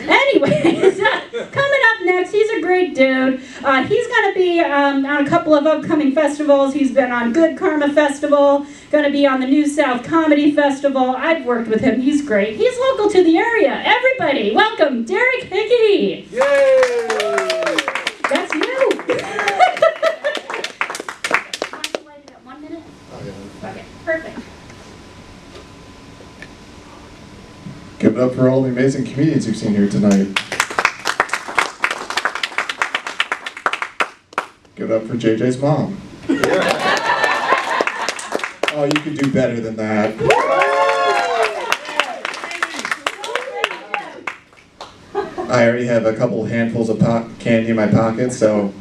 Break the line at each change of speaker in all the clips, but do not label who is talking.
Anyways, coming up next, he's a great dude. He's going to be on a couple of upcoming festivals. He's been on Good Karma Festival, going to be on the New South Comedy Festival. I've worked with him. He's great. He's local to the area. Everybody, welcome Derek Hickey.
Yay!
That's you. Okay, perfect.
Give it up for all the amazing comedians you've seen here tonight. Give it up for JJ's mom. Oh, you could do better than that. I already have a couple handfuls of candy in my pocket, so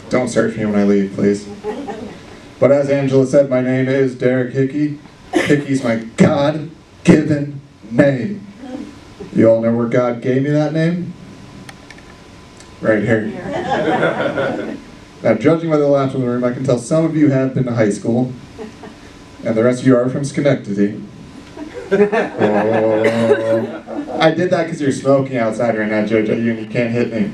don't search me when I leave, please. But as Angela said, my name is Derek Hickey. Hickey's my God-given name. You all know where God gave me that name? Right here. Now, judging by the laughs in the room, I can tell some of you have been to high school, and the rest of you are from Schenectady. Oh. I did that because you're smoking outside right now, JJ, and you can't hit me.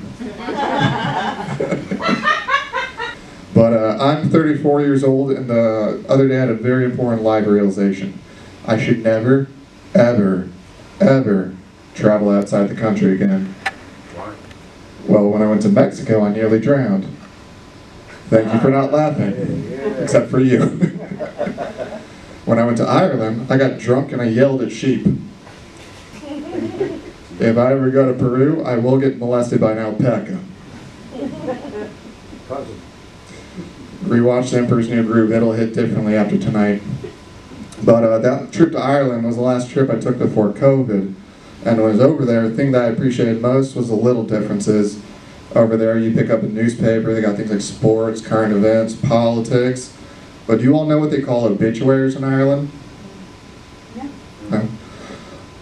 But I'm 34 years old, and the other day I had a very important life realization. I should never, ever, ever travel outside the country again.
Why?
Well, when I went to Mexico, I nearly drowned. Thank you for not laughing, except for you. When I went to Ireland, I got drunk and I yelled at sheep. If I ever go to Peru, I will get molested by an alpaca. Rewatch The Emperor's New Groove, it'll hit differently after tonight. But that trip to Ireland was the last trip I took before COVID. And when I was over there, the thing that I appreciated most was the little differences. Over there, you pick up a newspaper, they got things like sports, current events, politics. But do you all know what they call obituaries in Ireland?
Yeah.
No?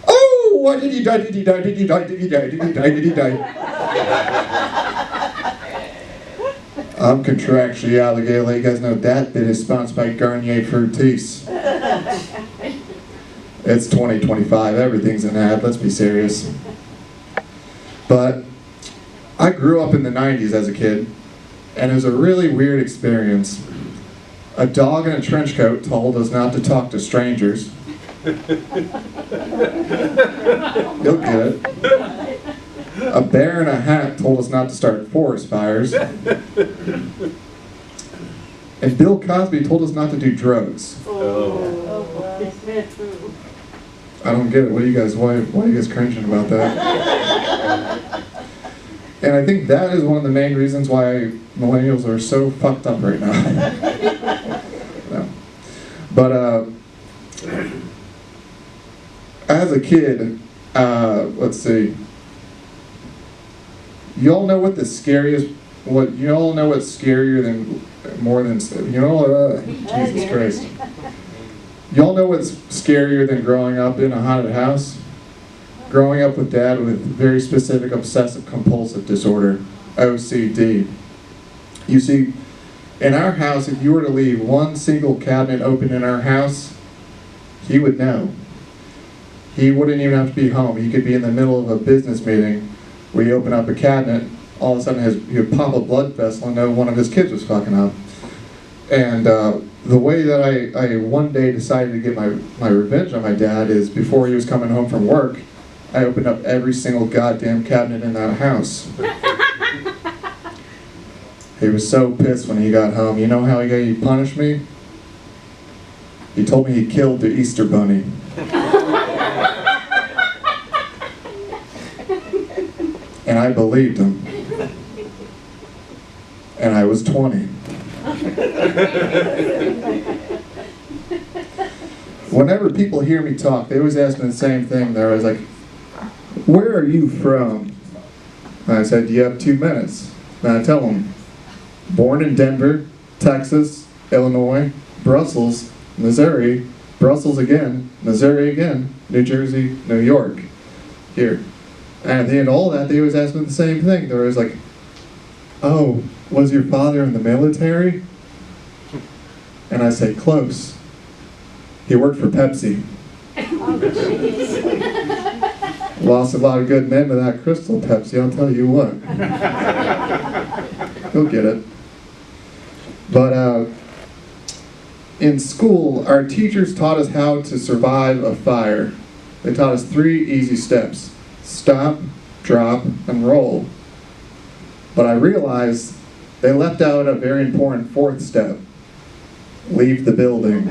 Oh, why did he die, did he die, did he die, did he die, did he die, did he die? I'm contractually obligated. You guys know that bit is sponsored by Garnier Fructis. It's 2025, everything's an ad, let's be serious. But I grew up in the 90s as a kid, and it was a really weird experience. A dog in a trench coat told us not to talk to strangers. You'll get it. A bear in a hat told us not to start forest fires. And Bill Cosby told us not to do drugs. I don't get it. What are you guys, why are you guys cringing about that? And I think that is one of the main reasons why millennials are so fucked up right now. No. But as a kid, let's see. You all know what the scariest, you all know what's scarier than, more than, Jesus Christ. You all know what's scarier than growing up in a haunted house? Growing up with Dad with very specific obsessive compulsive disorder, OCD. You see, in our house, if you were to leave one single cabinet open in our house, he would know. He wouldn't even have to be home. He could be in the middle of a business meeting where you open up a cabinet, all of a sudden he would pop a blood vessel and know one of his kids was fucking up. And the way that I one day decided to get my revenge on my dad is before he was coming home from work, I opened up every single goddamn cabinet in that house. He was so pissed when he got home. You know how he punished me? He told me he killed the Easter Bunny. And I believed him. And I was 20. Whenever people hear me talk, they always ask me the same thing. They're always like, where are you from? And I said, do you have 2 minutes? And I tell them, born in Denver, Texas, Illinois, Brussels, Missouri, Brussels again, Missouri again, New Jersey, New York, here. And at the end of all that, they always ask me the same thing. They're always like, oh, was your father in the military? And I say, close. He worked for Pepsi. Lost a lot of good men to that Crystal Pepsi, I'll tell you what. You'll get it. But in school, our teachers taught us how to survive a fire. They taught us 3 easy steps: stop, drop, and roll. But I realized they left out a very important 4th step: leave the building.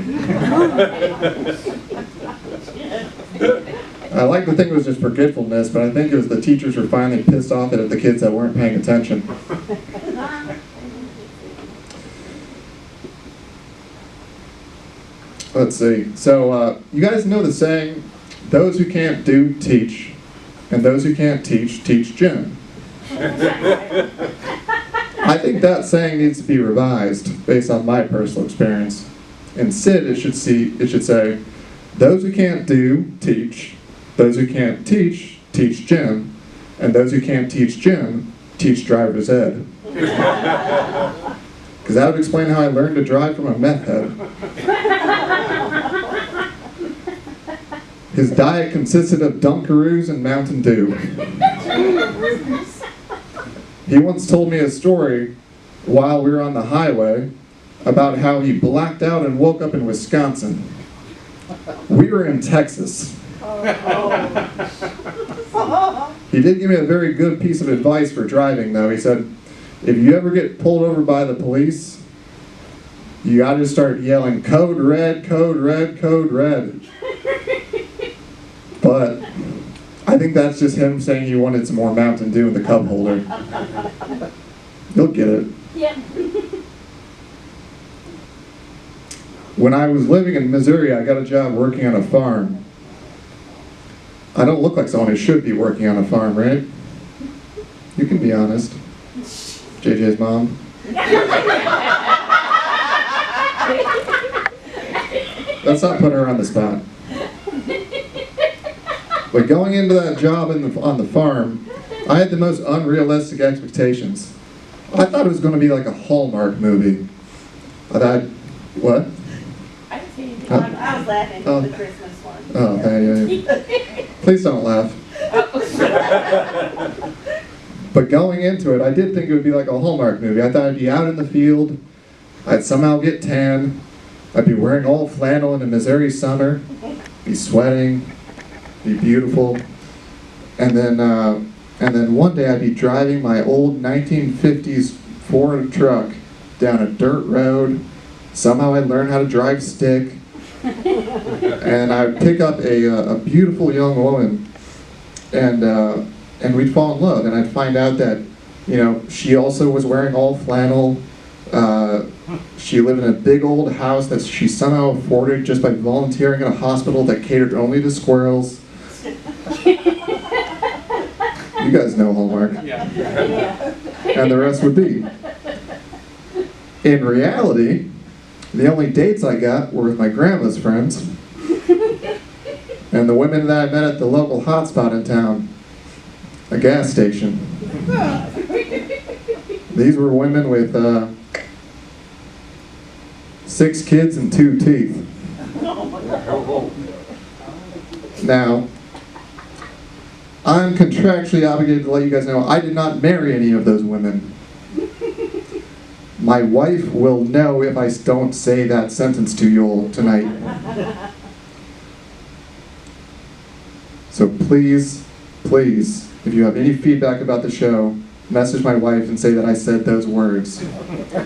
I like to think it was just forgetfulness, but I think it was the teachers were finally pissed off at the kids that weren't paying attention. Let's see. So, you guys know the saying, those who can't do, teach, and those who can't teach, teach Jim. I think that saying needs to be revised based on my personal experience. Instead, it should say, those who can't do, teach, those who can't teach, teach Jim, and those who can't teach Jim, teach driver's ed. Because that would explain how I learned to drive from a meth head. His diet consisted of Dunkaroos and Mountain Dew. He once told me a story while we were on the highway about how he blacked out and woke up in Wisconsin. We were in Texas. He did give me a very good piece of advice for driving, though. He said, if you ever get pulled over by the police, you gotta just start yelling, code red, code red, code red. But I think that's just him saying he wanted some more Mountain Dew in the cup holder. You'll get it.
Yeah.
When I was living in Missouri, I got a job working on a farm. I don't look like someone who should be working on a farm, right? You can be honest. JJ's mom. Let's not put her on the spot. But going into that job on the farm, I had the most unrealistic expectations. I thought it was going to be like a Hallmark movie. I thought, what?
I was laughing at the Christmas one.
Oh, thank you. Please don't laugh. But going into it, I did think it would be like a Hallmark movie. I thought I'd be out in the field, I'd somehow get tan, I'd be wearing all flannel in a Missouri summer, be sweating, be beautiful, and then one day I'd be driving my old 1950s Ford truck down a dirt road. Somehow I'd learn how to drive stick, and I'd pick up a beautiful young woman, and we'd fall in love, and I'd find out that, you know, she also was wearing all flannel. She lived in a big old house that she somehow afforded just by volunteering at a hospital that catered only to squirrels. You guys know Hallmark.
Yeah.
And the rest would be. In reality, the only dates I got were with my grandma's friends and the women that I met at the local hotspot in town, a gas station. These were women with 6 kids and 2 teeth. Now, I'm contractually obligated to let you guys know I did not marry any of those women. My wife will know if I don't say that sentence to you all tonight. So please, please, if you have any feedback about the show, message my wife and say that I said those words.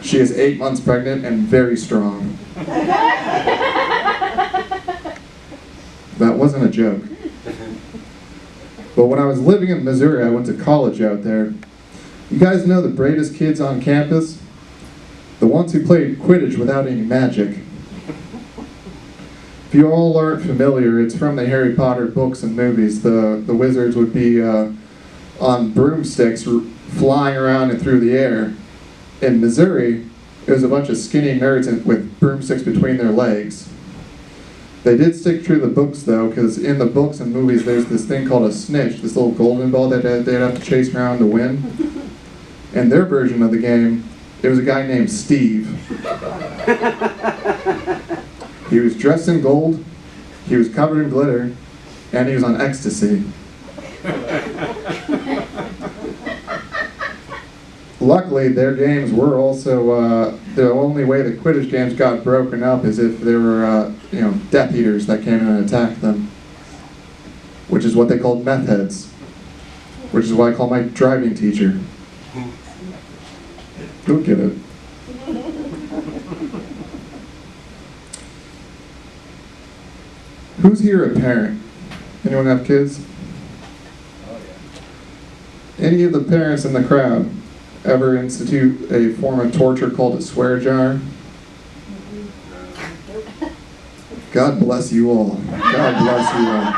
She is 8 months pregnant and very strong. That wasn't a joke. But when I was living in Missouri, I went to college out there. You guys know the greatest kids on campus? The ones who played Quidditch without any magic. If you all aren't familiar, it's from the Harry Potter books and movies. The wizards would be on broomsticks flying around and through the air. In Missouri, it was a bunch of skinny nerds with broomsticks between their legs. They did stick true to the books, though, because in the books and movies, there's this thing called a snitch, this little golden ball that they'd have to chase around to win. And their version of the game, it was a guy named Steve. He was dressed in gold, he was covered in glitter, and he was on ecstasy. luckily, their games were also, the only way the Quidditch games got broken up is if there were, Death Eaters that came in and attacked them, which is what they called meth heads, which is what I call my driving teacher. Go get it. Who's here a parent? Anyone have kids? Any of the parents in the crowd ever institute a form of torture called a swear jar? God bless you all. God bless you all.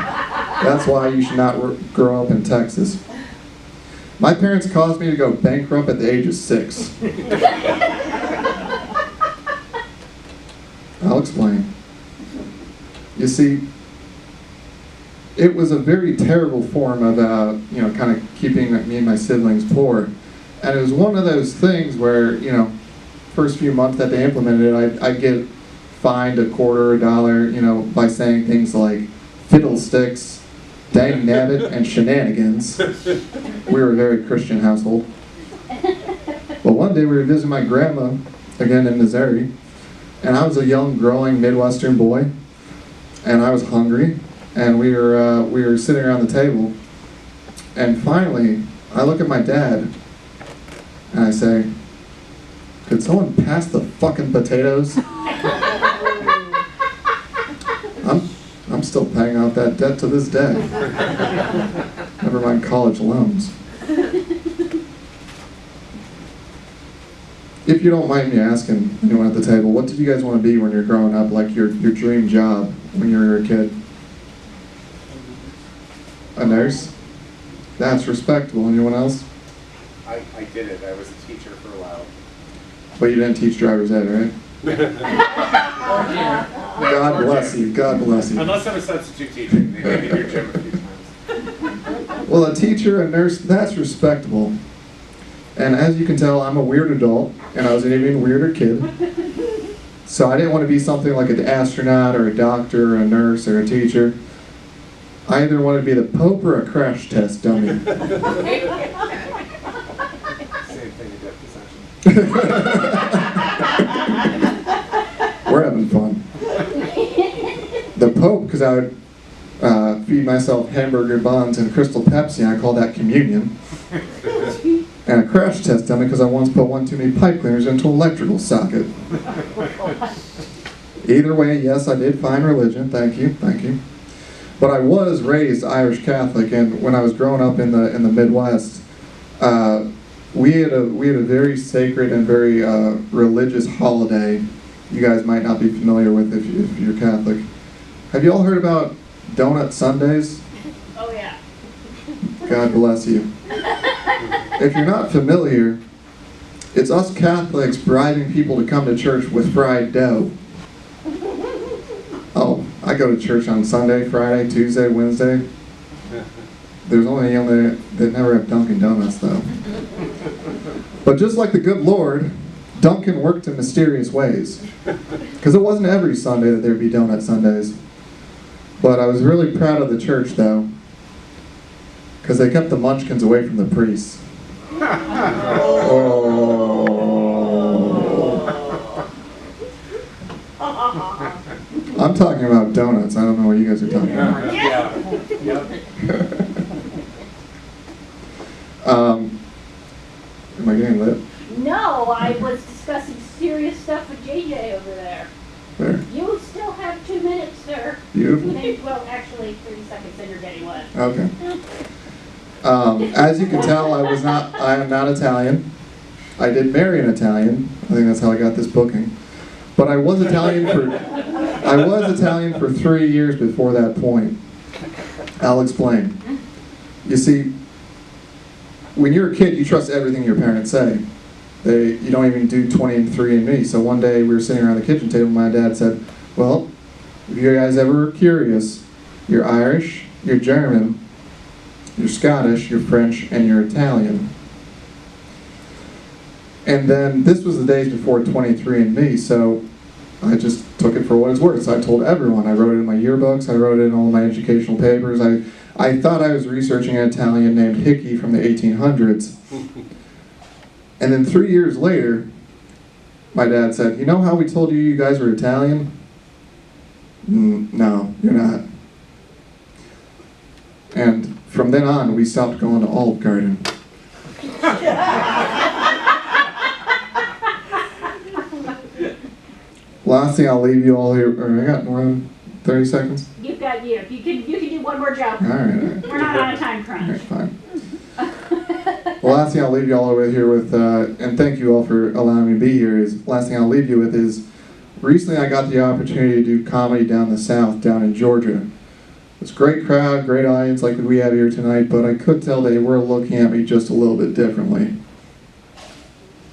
That's why you should not grow up in Texas. My parents caused me to go bankrupt at the age of 6. I'll explain. You see, it was a very terrible form of, kind of keeping me and my siblings poor. And it was one of those things where, first few months that they implemented it, I'd get fined $0.25 or $1, by saying things like fiddlesticks, dang nabbit, and shenanigans. We were a very Christian household. But one day we were visiting my grandma, again in Missouri, and I was a young, growing Midwestern boy, and I was hungry. And we were sitting around the table, and finally, I look at my dad, and I say, "Could someone pass the fucking potatoes?" I'm still paying off that debt to this day. Never mind college loans. If you don't mind me asking anyone at the table, what did you guys want to be when you're growing up, like your dream job when you were a kid? A nurse? That's respectable. Anyone else?
I did it. I was a teacher for a while.
But you didn't teach driver's ed, right? God bless you. God bless you.
Unless I was substitute teaching. They gave me your gym a few times.
Well, a teacher, a nurse, that's respectable. And as you can tell, I'm a weird adult, and I was an even weirder kid. So I didn't want to be something like an astronaut or a doctor or a nurse or a teacher. I either wanted to be the Pope or a crash test dummy.
Same thing you did possession.
We're having fun. The Pope, because I would feed myself hamburger buns and Crystal Pepsi, and I call that communion. And a crash test dummy because I once put one too many pipe cleaners into an electrical socket. Either way, yes, I did find religion. Thank you, thank you. But I was raised Irish Catholic, and when I was growing up in the Midwest, we had a very sacred and very religious holiday. You guys might not be familiar with if you're Catholic. Have you all heard about Donut Sundays?
Oh, yeah.
God bless you. If you're not familiar, it's us Catholics bribing people to come to church with fried dough. Oh, I go to church on Sunday, Friday, Tuesday, Wednesday. There's only that never have Dunkin' Donuts, though. But just like the good Lord, Dunkin' worked in mysterious ways. Because it wasn't every Sunday that there'd be Donut Sundays. But I was really proud of the church, though, because they kept the munchkins away from the priests. Oh. I'm talking about donuts. I don't know what you guys are talking about. Am I getting lit?
No, I was discussing serious stuff with JJ over there.
There.
You still have 2 minutes, sir.
Beautiful.
Well, actually, 30 seconds, then you're getting one.
Okay. As you can tell, I am not Italian. I did marry an Italian. I think that's how I got this booking. But I was Italian for 3 years before that point. I'll explain. You see, when you're a kid, you trust everything your parents say. You don't even do 23andMe. So one day we were sitting around the kitchen table, and my dad said, "Well, if you guys ever were curious, you're Irish, you're German, you're Scottish, you're French, and you're Italian." And then this was the days before 23andMe, so I just took it for what it's worth. So I told everyone. I wrote it in my yearbooks. I wrote it in all my educational papers. I thought I was researching an Italian named Hickey from the 1800s. And then 3 years later, my dad said, "You know how we told you you guys were Italian? No, you're not." And from then on, we stopped going to Olive Garden. Last thing I'll leave you all here, or I got more than 30 seconds?
You've got, you can do one more joke.
All right.
We're not on a time
All
crunch.
right, fine. The last thing I'll leave you all over here with, and thank you all for allowing me to be here, is last thing I'll leave you with is, recently I got the opportunity to do comedy down the South, down in Georgia. It's a great crowd, great audience like we have here tonight, but I could tell they were looking at me just a little bit differently.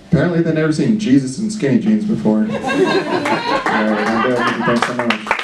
Apparently they'd never seen Jesus in skinny jeans before. All right, I'm done. Thanks so much.